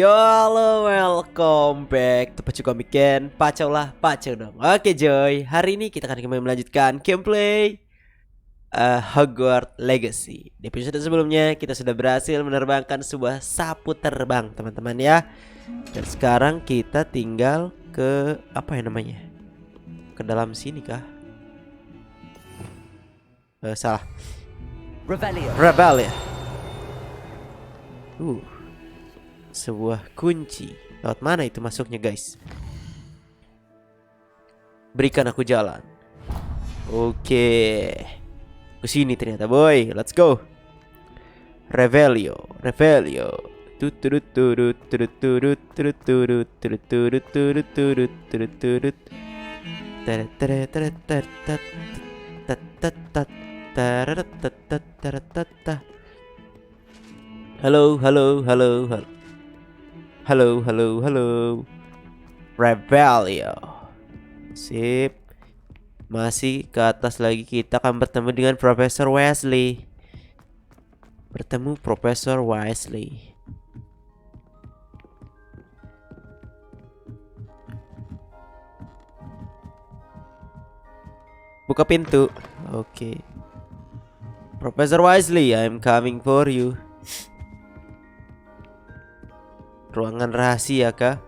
Yo, halo, welcome back to Pacu Komiken. Pacau lah, pacau dong. Oke Joy, hari ini kita akan kembali melanjutkan gameplay Hogwarts Legacy. Di episode sebelumnya kita sudah berhasil menerbangkan sebuah sapu terbang, teman-teman ya. Dan sekarang kita tinggal ke apa ya namanya? Ke dalam sini kah? Salah. Rebellion. Sebuah kunci. Lewat mana itu masuknya, guys? Berikan aku jalan. Oke. Ke sini ternyata, boy. Let's go. Revelio. Tuturut turut turut turut turut turut turut turut turut turut turut turut. Tarat tarat tarat tarat tat tat tat tarat tat tat tarat tat. Halo. Rebellion. Sip. Masih ke atas lagi, kita akan bertemu dengan Profesor Weasley. Buka pintu. Oke. Profesor Weasley, I'm coming for you. Ruangan rahasia kah?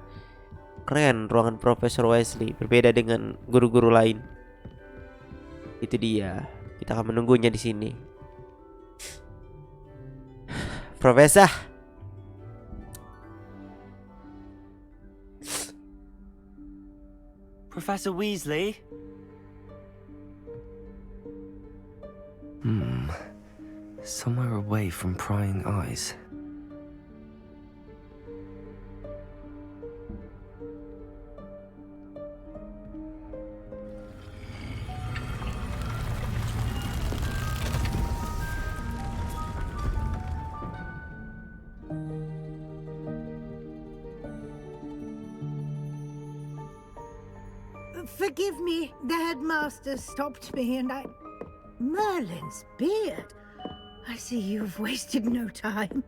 Keren, ruangan Profesor Weasley. Berbeda dengan guru-guru lain. Itu dia. Kita akan menunggunya di sini. Profesor. Professor Weasley? Somewhere away from prying eyes. Forgive me, the headmaster stopped me and Merlin's beard. I see you've wasted no time.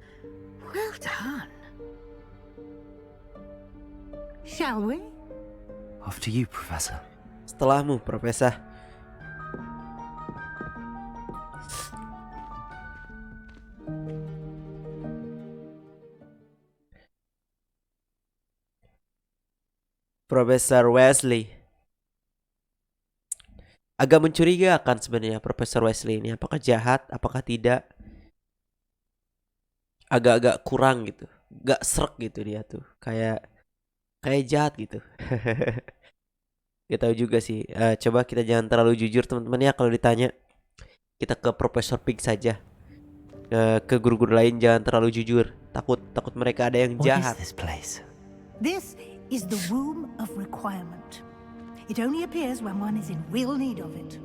Well done. Shall we? After you, Professor. Setelahmu, Profesor. Profesor Weasley. Agak mencurigakan sebenarnya Profesor Weasley ini. Apakah jahat, apakah tidak? Agak-agak kurang gitu. Gak srek gitu dia tuh. Kayak jahat gitu. Gak tahu juga sih. Coba kita jangan terlalu jujur teman-teman ya kalau ditanya. Kita ke Profesor Pig saja. Ke guru-guru lain jangan terlalu jujur. Takut mereka ada yang jahat. What is this place? This is the room of requirement. It only appears when one is in real need of it.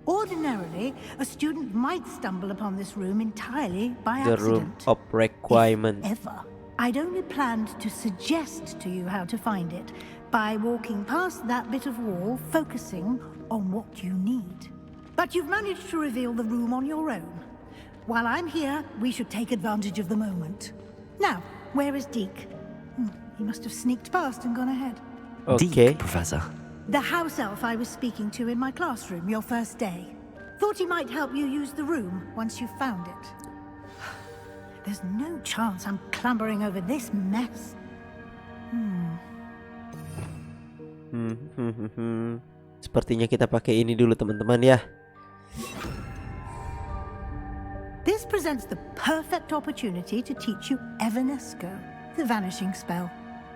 Ordinarily, a student might stumble upon this room entirely by The accident. room of requirement. If ever. I'd only planned to suggest to you how to find it by walking past that bit of wall, focusing on what you need. But you've managed to reveal the room on your own. While I'm here, we should take advantage of the moment. Now, where is Deke? He must have sneaked past and gone ahead. Okay. Deke, Professor. The house elf I was speaking to in my classroom your first day. Thought he might help you use the room once you've found it. There's no chance I'm clambering over this mess. Sepertinya kita pakai ini dulu teman-teman ya. This presents the perfect opportunity to teach you Evanesco, the vanishing spell.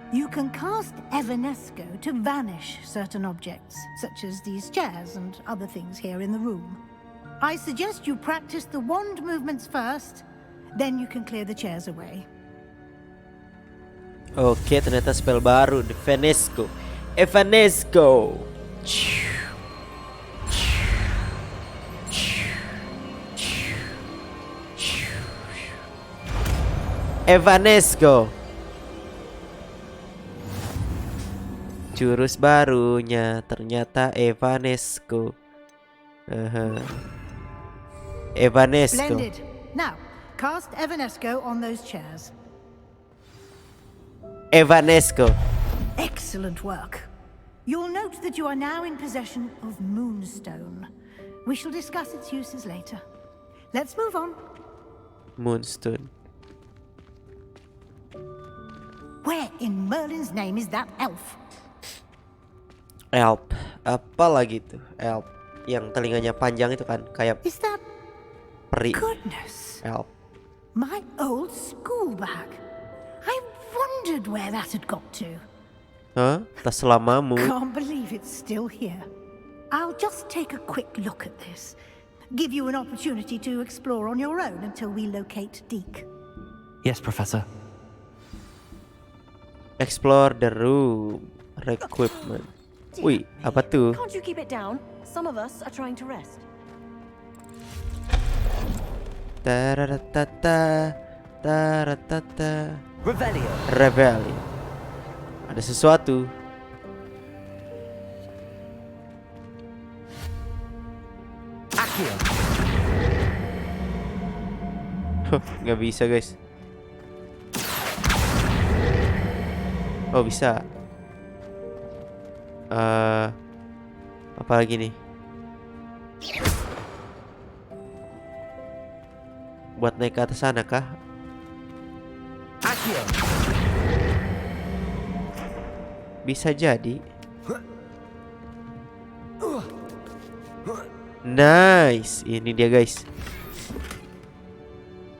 You can cast Evanesco to vanish certain objects, such as these chairs and other things here in the room. I suggest you practice the wand movements first, then you can clear the chairs away. Oke, ternyata spell baru, Evanesco. Evanesco. Evanesco. Jurus barunya ternyata Evanesco. Evanesco. Splendid. Now, cast Evanesco on those chairs. Evanesco. Excellent work. You'll note that you are now in possession of Moonstone. We shall discuss its uses later. Let's move on. Moonstone. Where in Merlin's name is that elf? Elf. Apa lagi tuh? Elf. Yang telinganya panjang itu kan, kayak Is that... peri. Goodness. Elf. My old school bag. I wondered where that had got to. Hah? Tas selamamu. Can't believe it's still here. I'll just take a quick look at this. Give you an opportunity to explore on your own until we locate Deke. Yes, Professor. Explore the room. Equipment. Wih, apa tuh? Can't you keep it down? Some of us are trying to rest. Taratatata, taratata. Revelio. Rebellion. Ada sesuatu. Accio. Nggak bisa guys. Oh bisa. Apa lagi nih? Buat naik ke atas sana kah? Accio. Bisa jadi. Nice. Ini dia guys.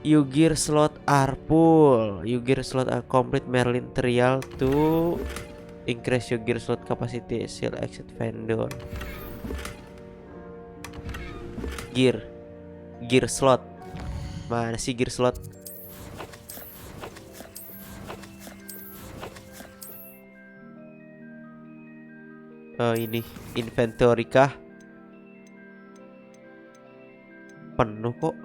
You gear slot are full. You gear slot are complete. Merlin trial to increase your gear slot capacity. Seal exit vendor. Gear slot. Mana sih gear slot? Oh ini inventory kah? Penuh kok.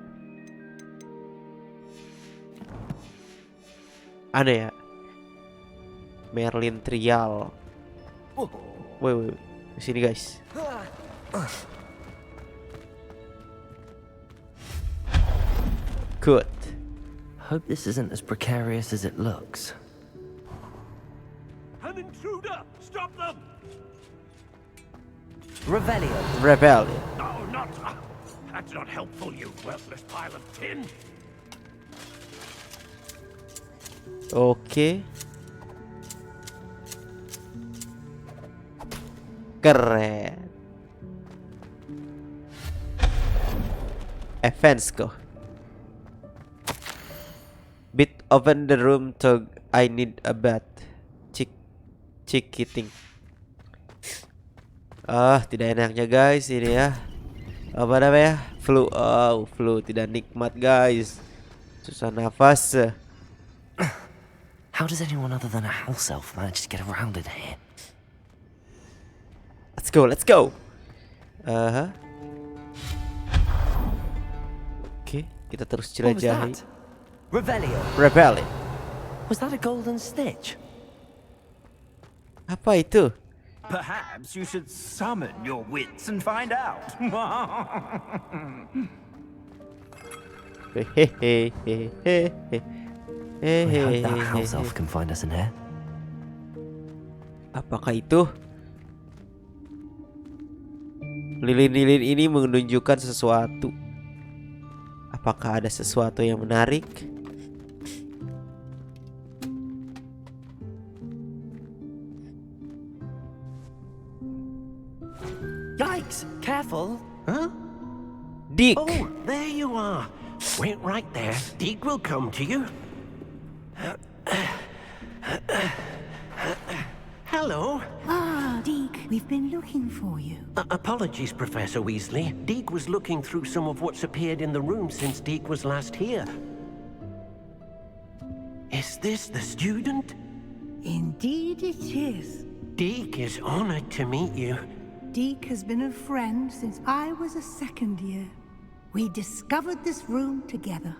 Aneh ya. Merlin trial. Wait. Sini guys. Good. Hope this isn't as precarious as it looks. An intruder! Stop them! Revelio. Rebellion. No, not. That's not helpful, you worthless pile of tin. Oke. Keren. Events go. Bit open the room to I need a bath. Cikiting. Tidak enaknya guys ini ya. Apa namanya? Flu. Oh, flu tidak nikmat guys. Susah nafas. How does anyone other than a house elf manage to get around in here? Let's go. Oke, kita terus What was jelajahi. that? Revelio. Rebellion. Was that a golden stitch? Apa itu? Perhaps you should summon your wits and find out. We hope that house elf can find us in here. Apakah itu? Lilin-lilin ini menunjukkan sesuatu. Apakah ada sesuatu yang menarik? Yikes! Careful! Huh? Dick. Oh, there you are. Wait right there. Deke will come to you. Hello. Ah, Deke, we've been looking for you. Apologies, Professor Weasley. Deke was looking through some of what's appeared in the room since Deke was last here. Is this the student? Indeed it is. Deke is honored to meet you. Deke has been a friend since I was a second year. We discovered this room together.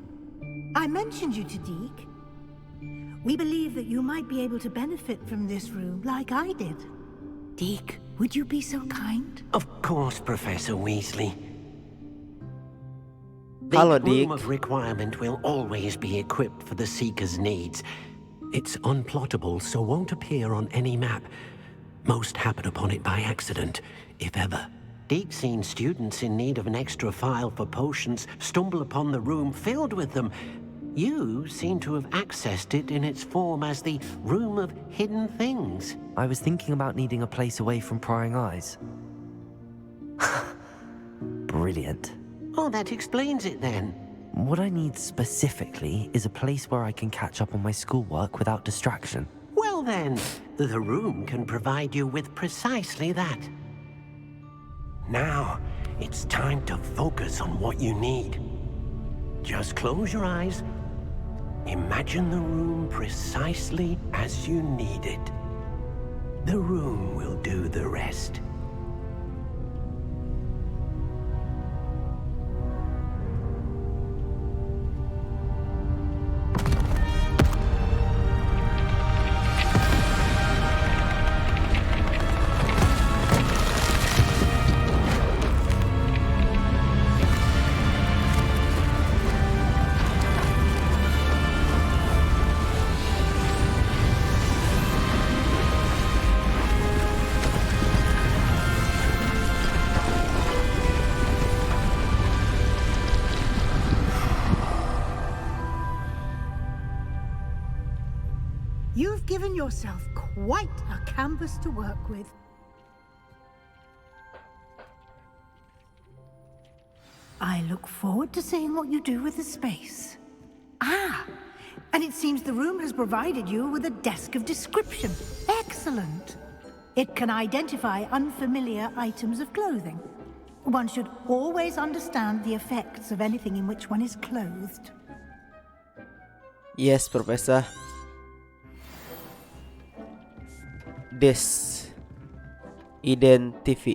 I mentioned you to Deke. We believe that you might be able to benefit from this room like I did. Deke, would you be so kind? Of course, Professor Weasley. The Hello, room Deke. of requirement will always be equipped for the Seeker's needs. It's unplottable, so won't appear on any map. Most happen upon it by accident, if ever. Deek's seen students in need of an extra file for potions stumble upon the room filled with them. You seem to have accessed it in its form as the Room of Hidden Things. I was thinking about needing a place away from prying eyes. Brilliant. Oh, that explains it then. What I need specifically is a place where I can catch up on my schoolwork without distraction. Well then, the room can provide you with precisely that. Now, it's time to focus on what you need. Just close your eyes. Imagine the room precisely as you need it. The room will do the rest. You've given yourself quite a canvas to work with. I look forward to seeing what you do with the space. Ah, and it seems the room has provided you with a desk of description. Excellent. It can identify unfamiliar items of clothing. One should always understand the effects of anything in which one is clothed. Yes, Professor. This identify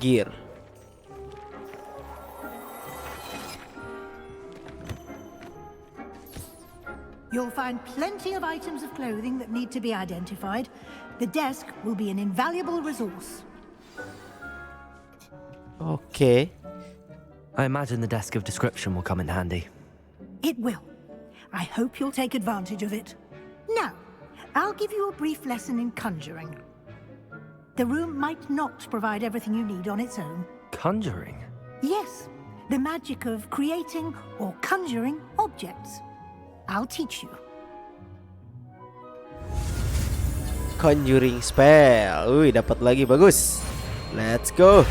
gear. You'll find plenty of items of clothing that need to be identified. The desk will be an invaluable resource. Okay. I imagine the desk of description will come in handy. It will. I hope you'll take advantage of it. Now, I'll give you a brief lesson in conjuring. The room might not provide everything you need on its own. Conjuring? Yes, the magic of creating or conjuring objects. I'll teach you. Conjuring spell. Wih, dapat lagi, bagus. Let's go.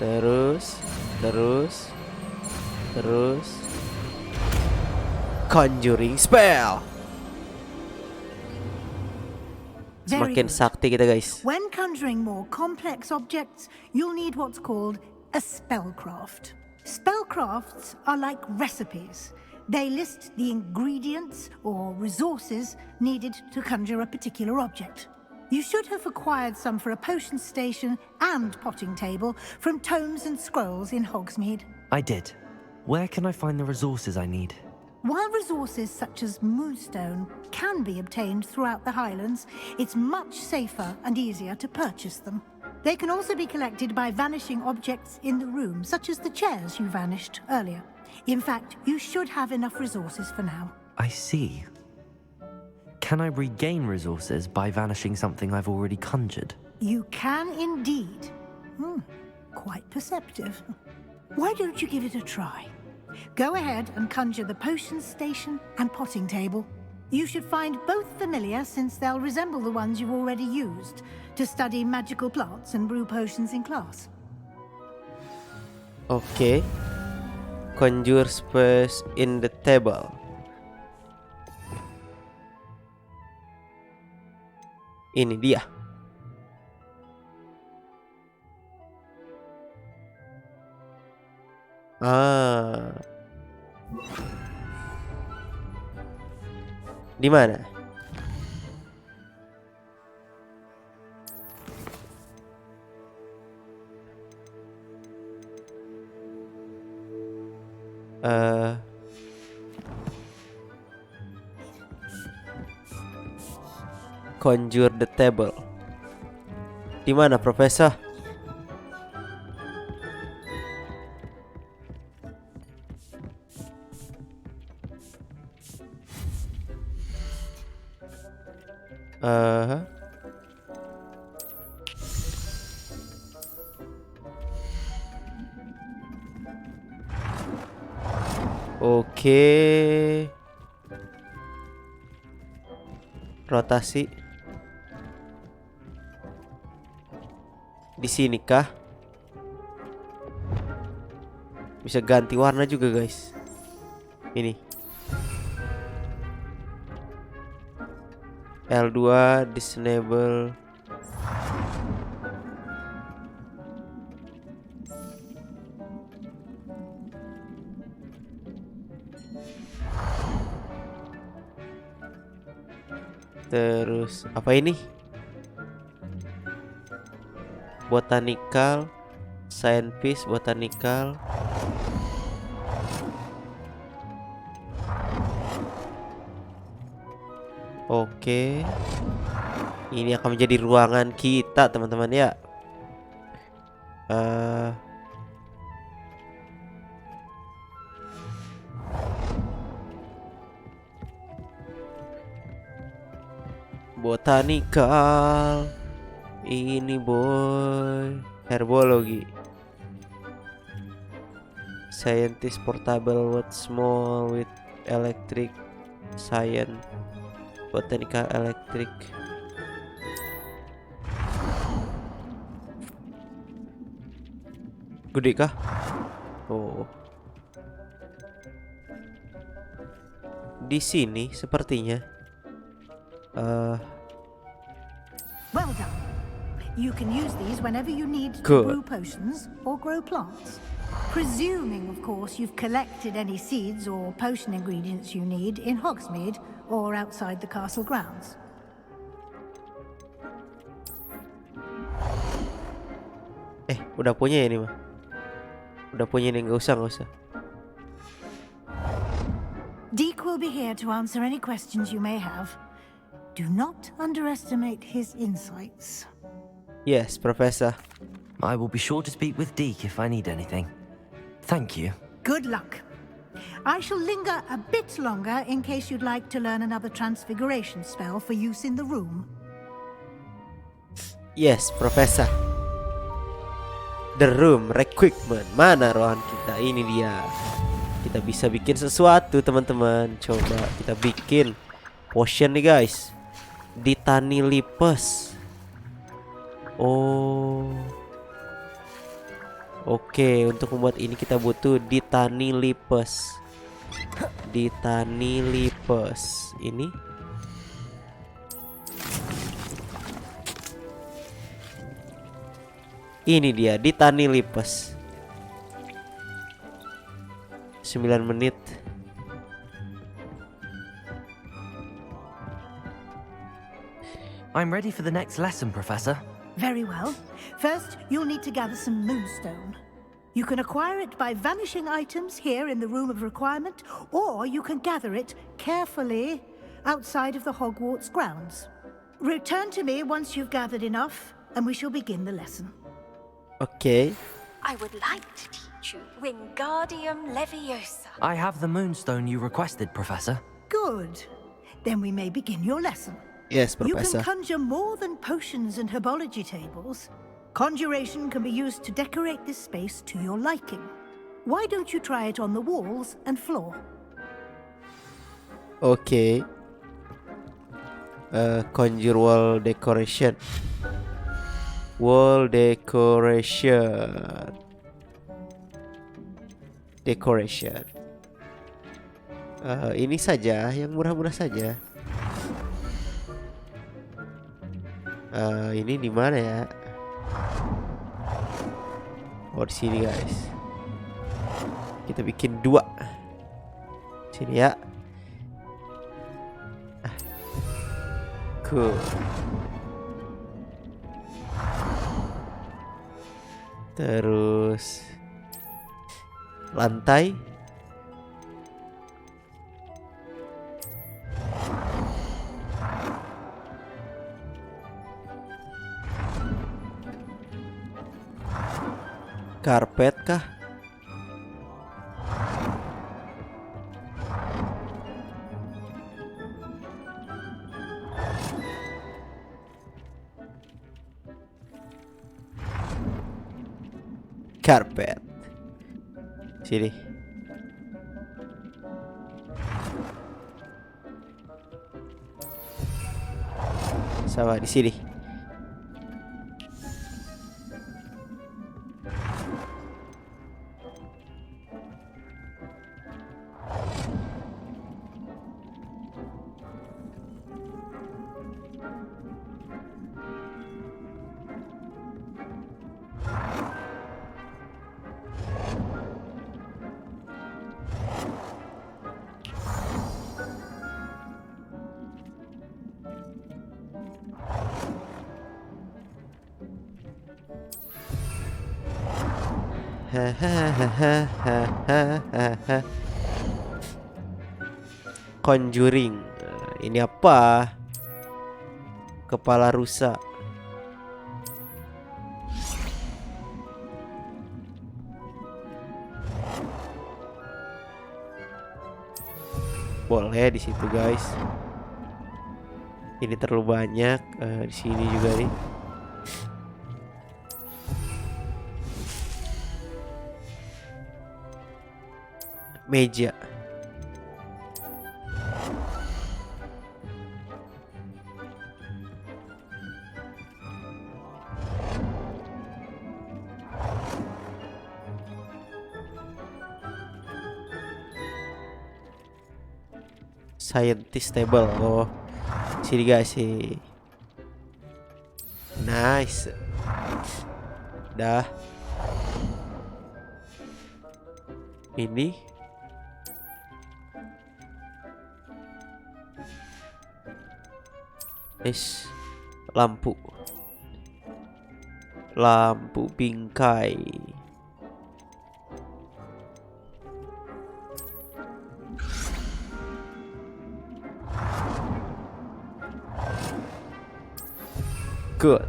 Terus. Conjuring spell. Very Semakin good. sakti kita, guys. When conjuring more complex objects, you'll need what's called a spellcraft. Spellcrafts are like recipes. They list the ingredients or resources needed to conjure a particular object. You should have acquired some for a potion station and potting table from tomes and scrolls in Hogsmeade. I did. Where can I find the resources I need? While resources such as moonstone can be obtained throughout the Highlands, it's much safer and easier to purchase them. They can also be collected by vanishing objects in the room, such as the chairs you vanished earlier. In fact, you should have enough resources for now. I see. Can I regain resources by vanishing something I've already conjured? You can indeed. Quite perceptive. Why don't you give it a try? Go ahead and conjure the potion station and potting table. You should find both familiar, since they'll resemble the ones you've already used to study magical plants and brew potions in class. Okay. Conjure space in the table. Ini dia. Di mana? Conjure the table. Di mana, Profesor? Eh, Oke. Rotasi. Di sini kah? Bisa ganti warna juga, guys. Ini. L2 disable. Terus apa ini? Botanical, scientist, botanical. Oke. Ini akan menjadi ruangan kita, teman-teman ya. Botanical. Ini boy. Herbology. Scientist portable what small with electric science. Botanical electric. Gede kah? Oh. Di sini sepertinya. Well done. You can use these whenever you need to Good. brew potions or grow plants. Presuming, of course, you've collected any seeds or potion ingredients you need in Hogsmeade or outside the castle grounds. Udah punya ya ini mah. Udah punya ini, nggak usah. Deke will be here to answer any questions you may have. Do not underestimate his insights. Yes, Professor. I will be sure to speak with Deke if I need anything. Thank you. Good luck. I shall linger a bit longer in case you'd like to learn another transfiguration spell for use in the room. Yes, Professor. The room requirement. Mana ruangan kita? Ini dia. Kita bisa bikin sesuatu, teman-teman. Coba kita bikin potion nih, guys. Di tani lipes. Oh. Oke, untuk membuat ini kita butuh di tani lipes. Di tani lipes. Ini. Ini dia di tani lipes. 9 menit. I'm ready for the next lesson, Professor. Very well. First, you'll need to gather some moonstone. You can acquire it by vanishing items here in the room of requirement, or you can gather it carefully outside of the Hogwarts grounds. Return to me once you've gathered enough, and we shall begin the lesson. Oke. I would like to teach you Wingardium Leviosa. I have the moonstone you requested, Professor. Good. Then we may begin your lesson. Yes, You can Professor. conjure more than potions and herbology tables. Conjuration can be used to decorate this space to your liking. Why don't you try it on the walls and floor? Oke. Conjure wall decoration. Wall decoration. Decoration. Ini saja, yang murah-murah saja. Ini di mana ya? Oh, di sini, guys. Kita bikin 2. Sini ya. Cool. Terus lantai. Karpet kah? carpet. Sini. Sama di sini. Hahaha. Conjuring. Ini apa? Kepala rusa. Boleh di situ, guys. Ini terlalu banyak. Di sini juga nih. Meja. Scientist table. Oh, sini guys sih. Nice. Dah. Ini lampu. Lampu bingkai. Good.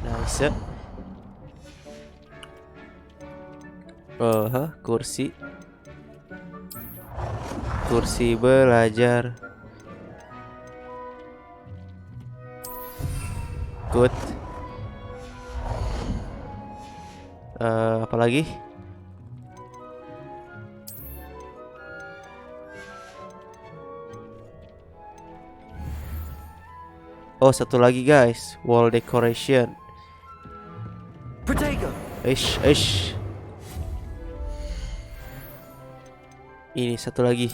Nice. Kursi. Kursi belajar. Good. Apa lagi? Oh, satu lagi guys, wall decoration. Protego. Ish. Ini satu lagi.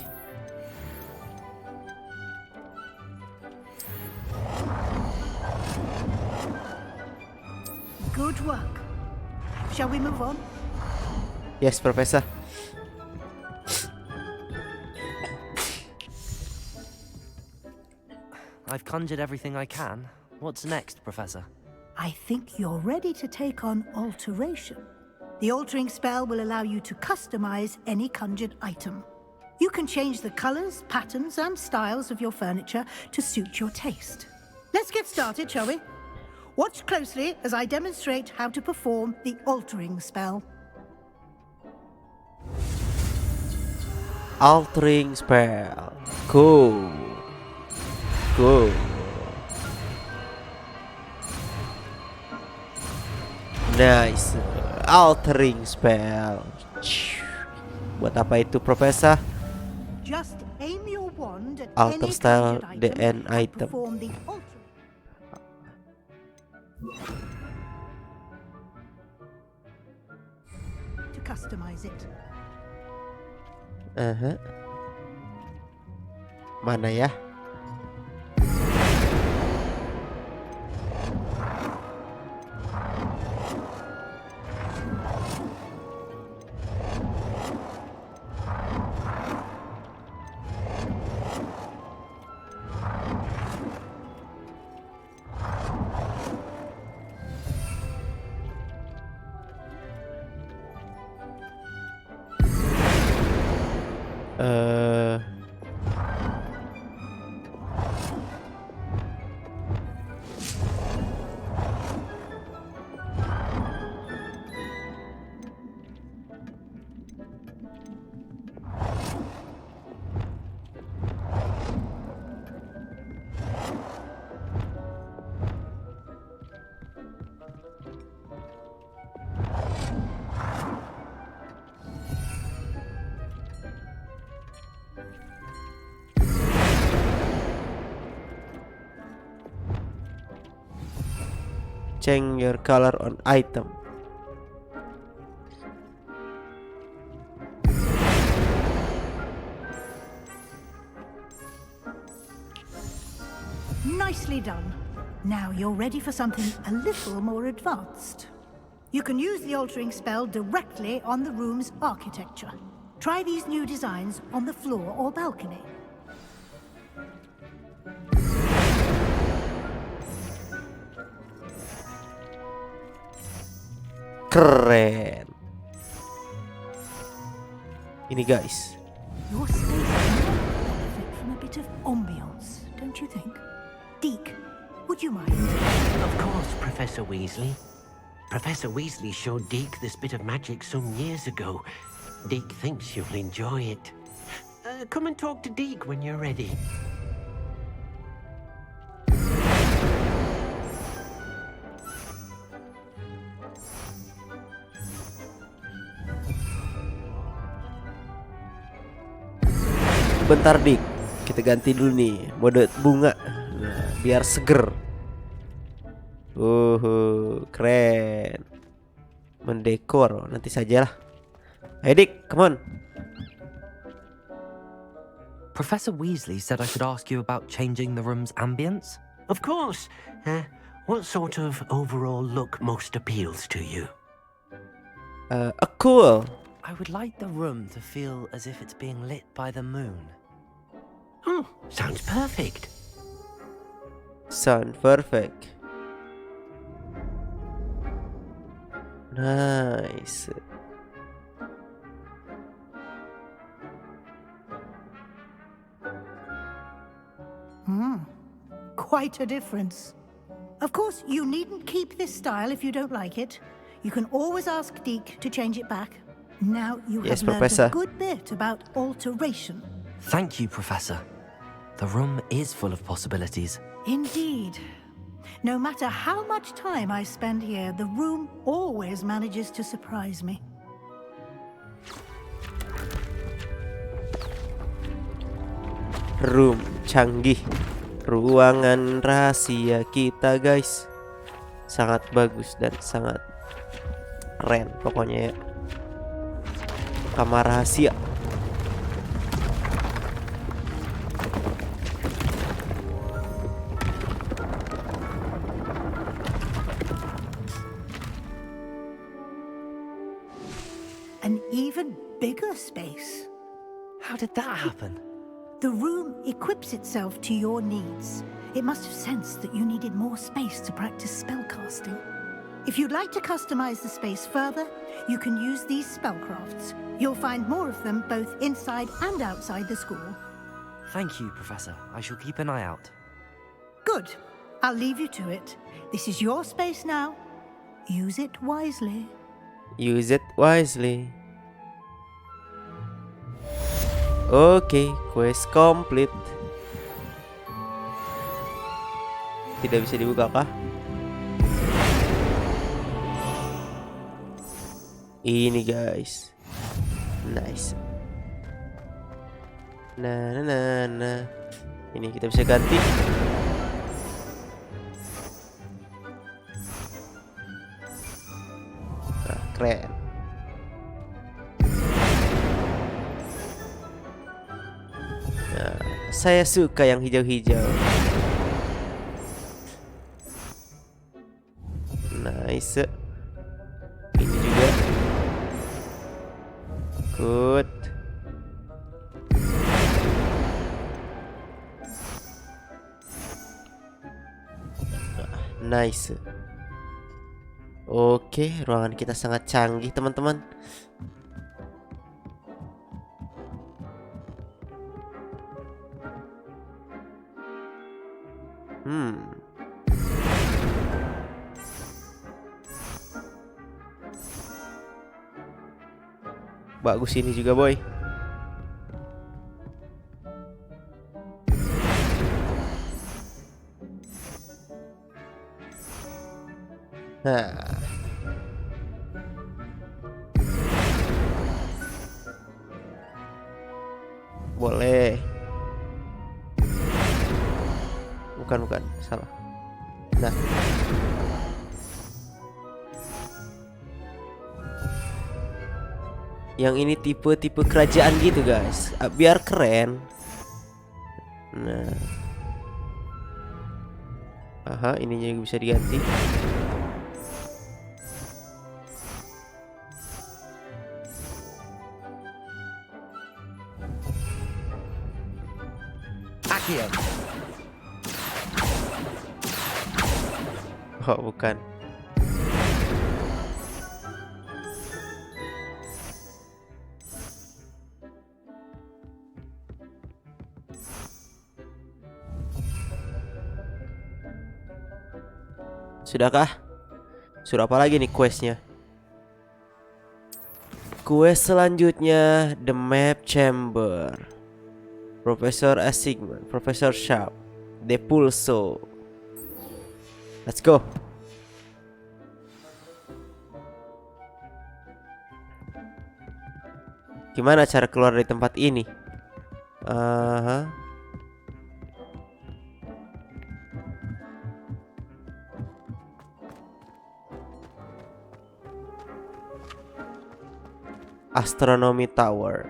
Good work. Shall we move on? Yes, Professor. I've conjured everything I can. What's next, Professor? I think you're ready to take on alteration. The altering spell will allow you to customize any conjured item. You can change the colors, patterns, and styles of your furniture to suit your taste. Let's get started, shall we? Watch closely as I demonstrate how to perform the altering spell. Altering spell. Cool. Nice. Altering spell. Buat apa itu, Profesor? Just aim your wand at Alter any style conjured the item end and item. perform the altering. To customize it. Mana ya? change your color on item. Nicely done. Now you're ready for something a little more advanced. You can use the altering spell directly on the room's architecture. Try these new designs on the floor or balcony. Keren. Ini guys. Your space might benefit from a bit of ambiance, don't you think? Deke, would you mind? Of course, Professor Weasley. Professor Weasley showed Deke this bit of magic some years ago. Deke thinks you'll enjoy it. Come and talk to Deke when you're ready. Bentar Dik, kita ganti dulu nih mode bunga, nah, biar seger. Keren. Mendekor nanti sajalah. Ayo Dik, come on. Professor Weasley said I could ask you about changing the room's ambience. Of course. What sort of overall look most appeals to you? Cool. I would like the room to feel as if it's being lit by the moon. Oh, sounds perfect. Sound perfect. Nice. Quite a difference. Of course, you needn't keep this style if you don't like it. You can always ask Deke to change it back. Now you Yes, have learned Professor. a good bit about alteration. Thank you, Professor. The room is full of possibilities. Indeed. No matter how much time I spend here, the room always manages to surprise me. Room canggih. Ruangan rahasia kita guys. Sangat bagus dan sangat keren pokoknya ya. Kamar rahasia. An even bigger space. How did that happen? The room equips itself to your needs. It must have sensed that you needed more space to practice spellcasting. If you'd like to customize the space further, you can use these spellcrafts. You'll find more of them both inside and outside the school. Thank you, Professor. I shall keep an eye out. Good. I'll leave you to it. This is your space now. Use it wisely. Use it wisely. Oke, quest complete. Tidak bisa dibuka kah? Ini guys. Nice. Nah. Ini kita bisa ganti. Nah, keren. Nah, saya suka yang hijau-hijau. Nice. Ini juga. Good. Nice. Oke, ruangan kita sangat canggih, teman-teman. Bagus ini juga, boy. Nah. Boleh. Bukan, salah. Nah. Yang ini tipe-tipe kerajaan gitu guys, biar keren. Nah, aha, ininya juga bisa diganti. Accio. Oh bukan. Sudahkah? Sudah apa lagi nih questnya? Quest selanjutnya The Map Chamber, Profesor Assignment, Profesor Sharp, The Pulso. Let's go. Gimana cara keluar dari tempat ini? Astronomy Tower.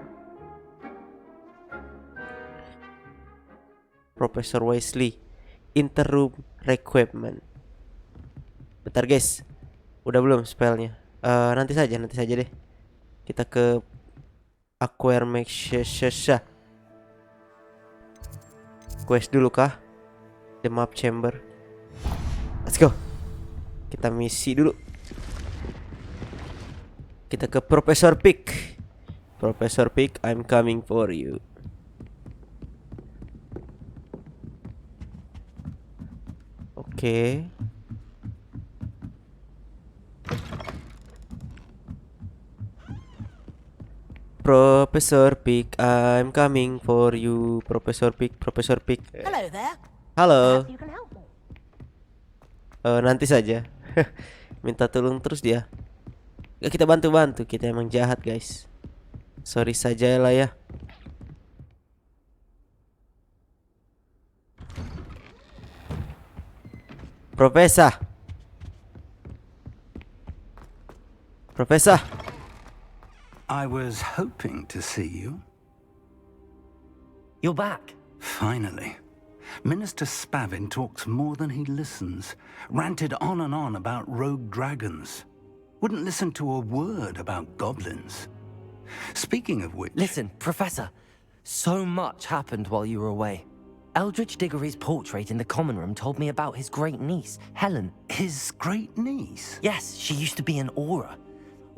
Profesor Weasley. Interroom Requirement. Bentar guys, udah belum spellnya? Nanti saja deh. Kita ke Acquire Make Quest dulu kah? The Map Chamber. Let's go. Kita misi dulu. Kita ke Profesor Pig. Profesor Pig, I'm coming for you. Oke. Profesor Pig, I'm coming for you. Profesor Pig, Profesor Pig. Hello there. Halo. You can help me. Nanti saja. Minta tolong terus dia. Gak, kita bantu-bantu. Kita emang jahat guys. Sorry saja lah ya. Profesor. Profesor. I was hoping to see you. You're back. Finally. Minister Spavin talks more than he listens. Ranted on and on about rogue dragons. Wouldn't listen to a word about goblins. Speaking of which... Listen, Professor. So much happened while you were away. Eldridge Diggory's portrait in the common room told me about his great niece, Helen. His great niece? Yes, she used to be an Auror.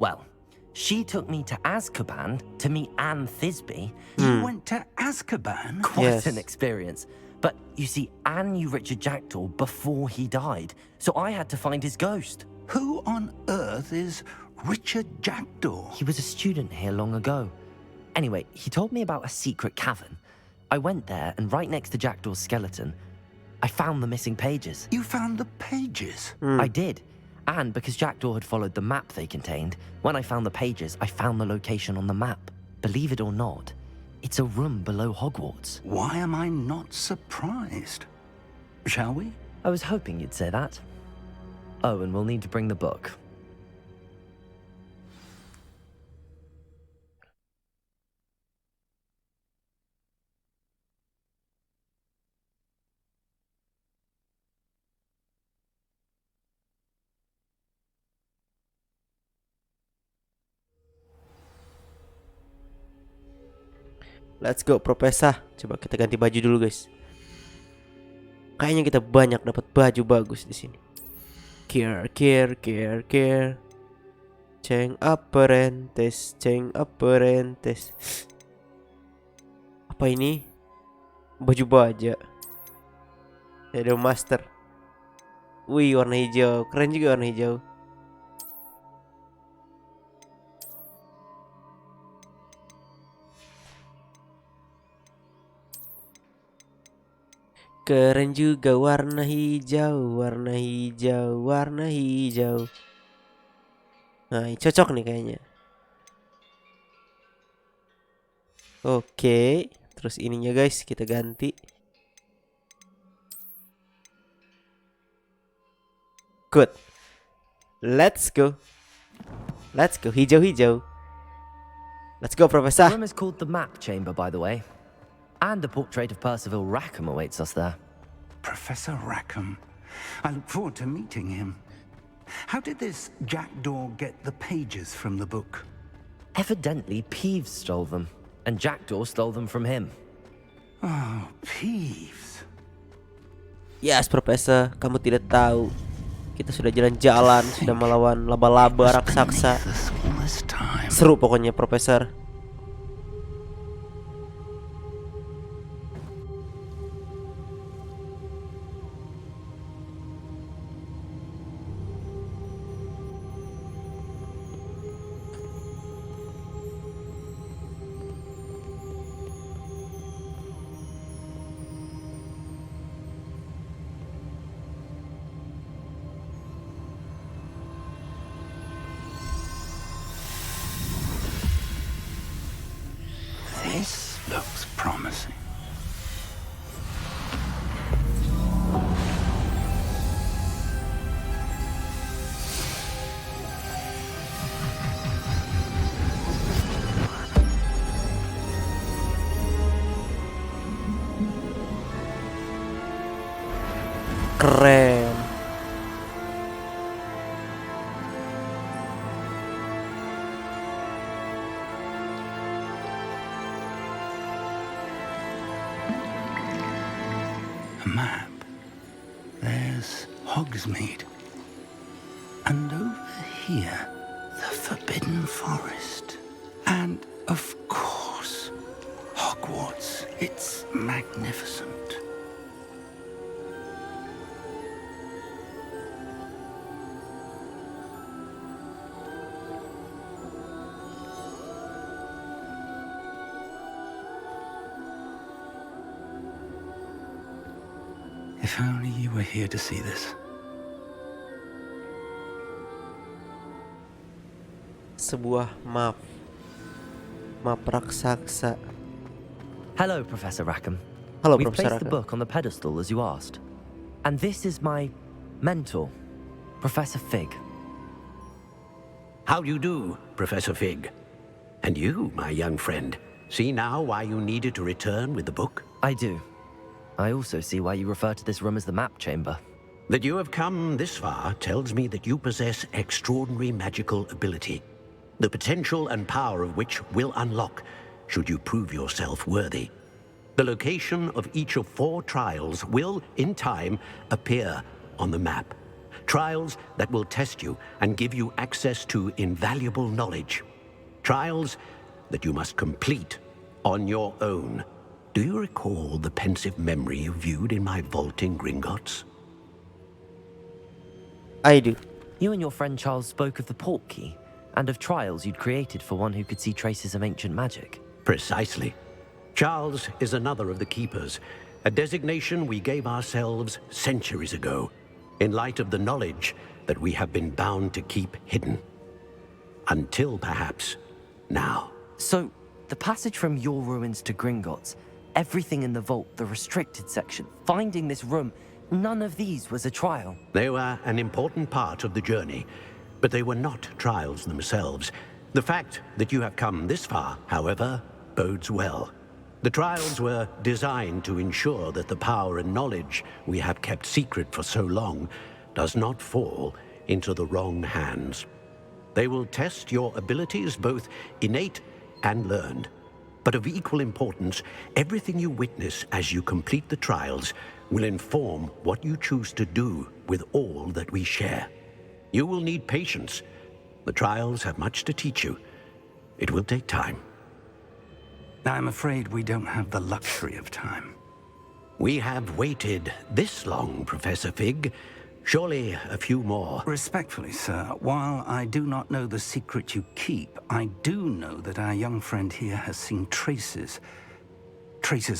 Well, she took me to Azkaban to meet Anne Thisbe. You went to Azkaban? Quite Yes. an experience. But you see, Anne knew Richard Jackdaw before he died, so I had to find his ghost. Who on earth is Richard Jackdaw? He was a student here long ago. Anyway, he told me about a secret cavern. I went there, and right next to Jackdaw's skeleton, I found the missing pages. You found the pages? I did. And because Jackdaw had followed the map they contained, when I found the pages, I found the location on the map. Believe it or not, it's a room below Hogwarts. Why am I not surprised? Shall we? I was hoping you'd say that. Oh, and we'll need to bring the book. Let's go, Profesor. Coba kita ganti baju dulu, guys. Kayaknya kita banyak dapat baju bagus di sini. Care. Change apprentice. Apa ini? Baju baja. Shadow Master. Wih, warna hijau. Keren juga warna hijau. Keren juga warna hijau. Nah, ini cocok nih kayaknya. Oke, terus ininya guys kita ganti. Good. Let's go hijau-hijau. Let's go, The Professor. room is called the Map Chamber, by the way. And a portrait of Percival Rackham awaits us there. Professor Rackham. I look forward to meeting him. How did this jackdaw get the pages from the book? Evidently, Peeves stole them, and Jackdaw stole them from him. Oh, Peeves. Yes, Professor. Kamu tidak tahu. Kita sudah jalan-jalan, sudah melawan laba-laba raksasa. Seru pokoknya, Profesor. This looks promising. Keren. A map. There's Hogsmeade. And over here, the Forbidden Forest. And, of course, Hogwarts. It's magnificent. If only you were here to see this. Sebuah map. Map raksasa. Hello, Professor Rackham. Halo, We've Profesor placed the Rackham. book on the pedestal, as you asked. And this is my mentor, Professor Fig. How do you do, Professor Fig? And you, my young friend, see now why you needed to return with the book? I do. I also see why you refer to this room as the Map Chamber. That you have come this far tells me that you possess extraordinary magical ability, the potential and power of which will unlock should you prove yourself worthy. The location of each of 4 trials will, in time, appear on the map. Trials that will test you and give you access to invaluable knowledge. Trials that you must complete on your own. Do you recall the pensive memory you viewed in my vault in Gringotts? I do. You and your friend Charles spoke of the port key and of trials you'd created for one who could see traces of ancient magic. Precisely. Charles is another of the keepers, a designation we gave ourselves centuries ago, in light of the knowledge that we have been bound to keep hidden. Until perhaps now. So, the passage from your ruins to Gringotts, everything in the vault, the restricted section, finding this room, none of these was a trial. They were an important part of the journey, but they were not trials themselves. The fact that you have come this far, however, bodes well. The trials were designed to ensure that the power and knowledge we have kept secret for so long does not fall into the wrong hands. They will test your abilities, both innate and learned. But of equal importance, everything you witness as you complete the trials will inform what you choose to do with all that we share. You will need patience. The trials have much to teach you. It will take time. I'm afraid we don't have the luxury of time. We have waited this long, Professor Fig. Surely a few more. Respectfully, sir, while I do not know the secret you keep, I do know that our young friend here has seen traces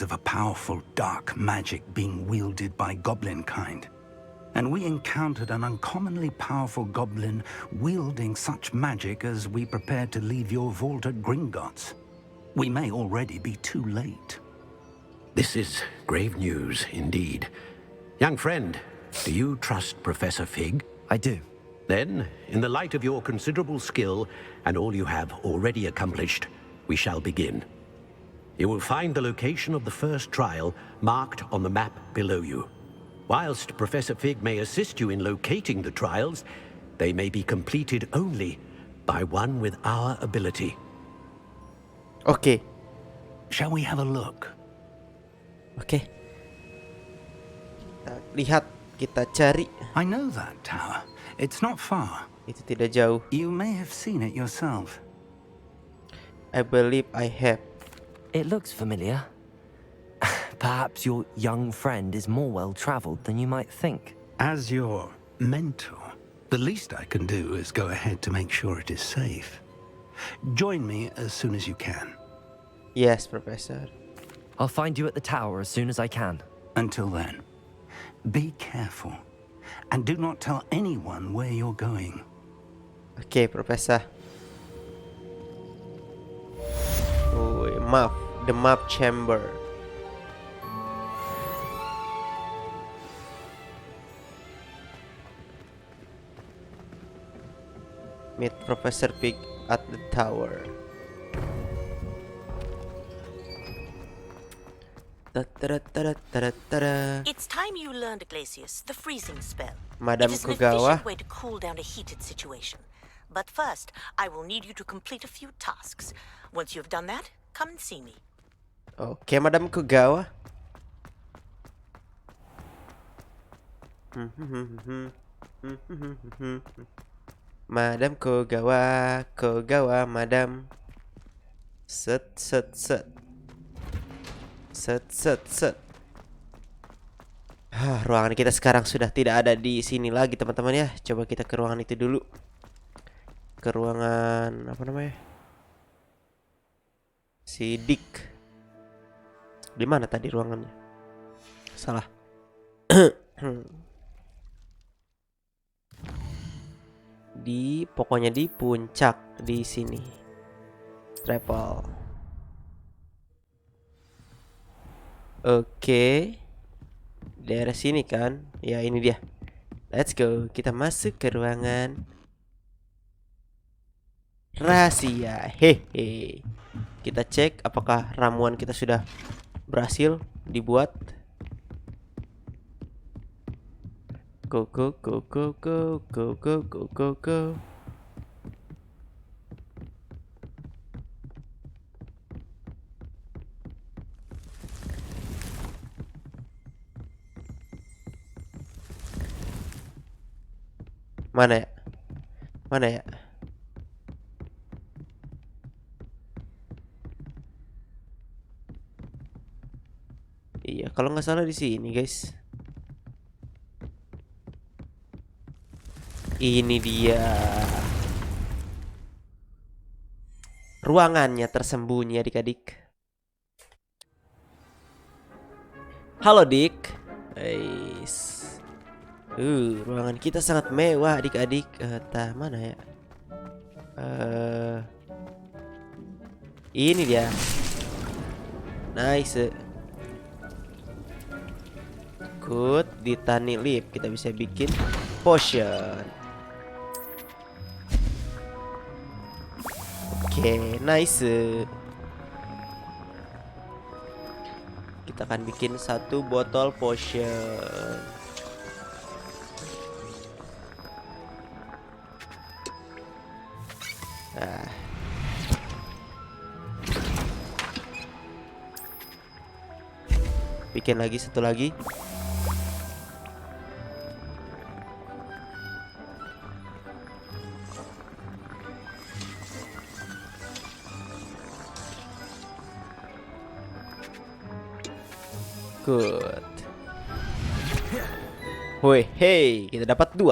of a powerful dark magic being wielded by goblin kind. And we encountered an uncommonly powerful goblin wielding such magic as we prepared to leave your vault at Gringotts. We may already be too late. This is grave news indeed. Young friend, do you trust Professor Fig? I do. Then, in the light of your considerable skill and all you have already accomplished, we shall begin. You will find the location of the first trial marked on the map below you. Whilst Professor Fig may assist you in locating the trials, they may be completed only by one with our ability. Oke. Shall we have a look? Oke. Kita lihat, kita cari. I know that tower. It's not far. Itu tidak jauh. You may have seen it yourself. I believe I have. It looks familiar. Perhaps your young friend is more well-traveled than you might think. As your mentor, the least I can do is go ahead to make sure it is safe. Join me as soon as you can. Yes, Professor. I'll find you at the tower as soon as I can. Until then, be careful and do not tell anyone where you're going. Oke, Professor. Oh, map, the map chamber. Meet Professor Pig at the tower. It's time you learned, Glacius, the freezing spell. Madam It is an Kogawa. efficient way to cool down a heated situation. But first, I will need you to complete a few tasks. Once you have done that, come and see me. Oke, Madam Kogawa. Madam Kogawa, Kogawa, Madam. Set, set, set. Set, set, set. Ruangan kita sekarang sudah tidak ada di sini lagi, teman-teman ya. Coba kita ke ruangan itu dulu. Ke ruangan apa namanya? Si Dick. Di mana tadi ruangannya? Salah. Pokoknya di puncak di sini. Travel. Oke. Daerah sini kan? Ya, ini dia. Let's go. Kita masuk ke ruangan rahasia. Hehe. Kita cek apakah ramuan kita sudah berhasil dibuat. Go go go go go go go go go go. Mana ya? Mana ya? Iya, kalau nggak salah di sini, guys. Ini dia. Ruangannya tersembunyi, adik-adik. Halo, Dik. Ruangan kita sangat mewah, adik-adik. Entah mana ya? Ini dia. Nice. Good. Di tani lip kita bisa bikin potion. Oke, nice. Kita akan bikin 1 botol potion. Nah. Bikin lagi 1 lagi. Good. Woi, hey, kita dapat 2.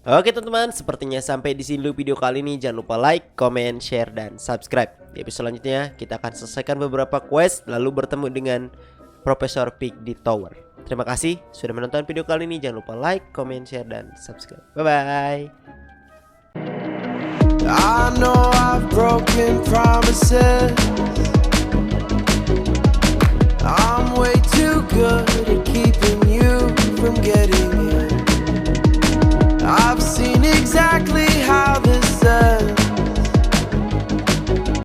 Oke teman-teman, sepertinya sampai di sini dulu video kali ini. Jangan lupa like, comment, share, dan subscribe. Di episode selanjutnya kita akan selesaikan beberapa quest, lalu bertemu dengan Profesor Pig di Tower. Terima kasih sudah menonton video kali ini. Jangan lupa like, comment, share, dan subscribe. Bye-bye. I know I've broken promises.